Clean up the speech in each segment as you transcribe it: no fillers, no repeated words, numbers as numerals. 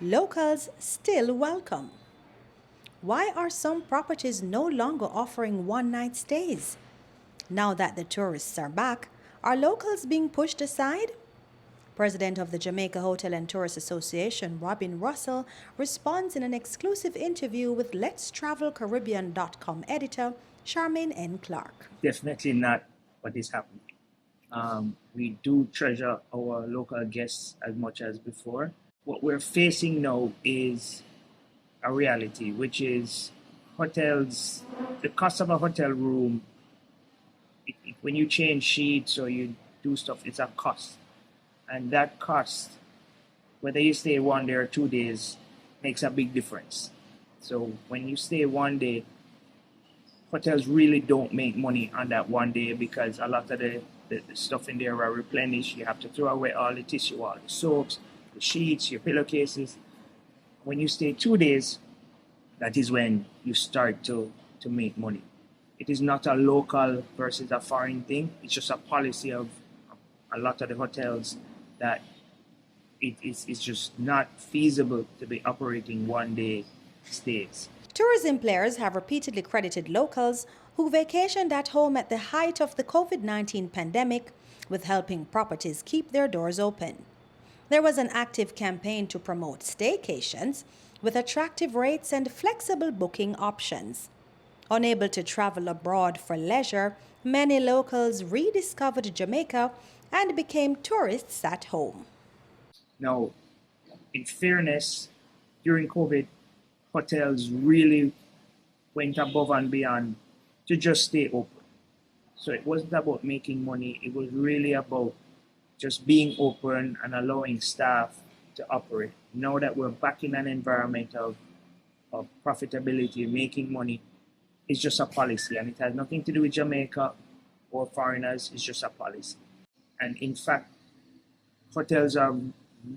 Locals still welcome. Why are some properties no longer offering one-night stays? Now that the tourists are back, are locals being pushed aside? President of the Jamaica Hotel and Tourist Association, Robin Russell, responds in an exclusive interview with Let'sTravelCaribbean.com editor Charmaine N. Clark. Definitely not what is happening. We do treasure our local guests as much as before. What we're facing now is a reality, which is hotels, the cost of a hotel room, when you change sheets or you do stuff, it's a cost. And that cost, whether you stay 1 day or 2 days, makes a big difference. So when you stay 1 day, hotels really don't make money on that 1 day because a lot of the stuff in there are replenished. You have to throw away all the tissue, all the soaps, the sheets, your pillowcases. When you stay 2 days, that is when you start to make money. It is not a local versus a foreign thing. It's just a policy of a lot of the hotels that it's just not feasible to be operating 1 day stays. Tourism players have repeatedly credited locals who vacationed at home at the height of the COVID-19 pandemic with helping properties keep their doors open. There was an active campaign to promote staycations with attractive rates and flexible booking options. Unable to travel abroad for leisure, many locals rediscovered Jamaica and became tourists at home. Now, in fairness, during COVID, hotels really went above and beyond to just stay open. So it wasn't about making money, it was really about just being open and allowing staff to operate. Now that we're back in an environment of profitability, making money, it's just a policy, and it has nothing to do with Jamaica or foreigners, it's just a policy. And in fact, hotels are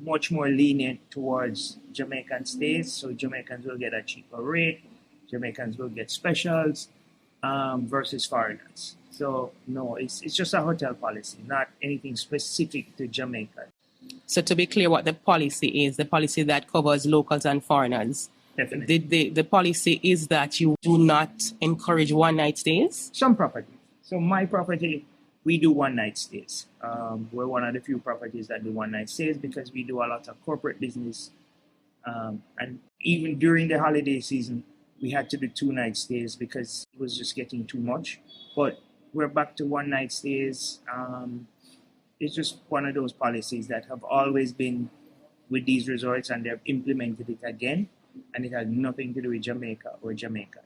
much more lenient towards Jamaican stays, so Jamaicans will get a cheaper rate, Jamaicans will get specials versus foreigners. So no, it's just a hotel policy, not anything specific to Jamaica. So to be clear, what the policy is, the policy that covers locals and foreigners. Definitely. The policy is that you do not encourage one-night stays? Some properties. So my property, we do one-night stays. We're one of the few properties that do one-night stays because we do a lot of corporate business. And even during the holiday season, we had to do 2-night stays because it was just getting too much. But we're back to one-night stays. It's just one of those policies that have always been with these resorts, and they've implemented it again. And it has nothing to do with Jamaica or Jamaica.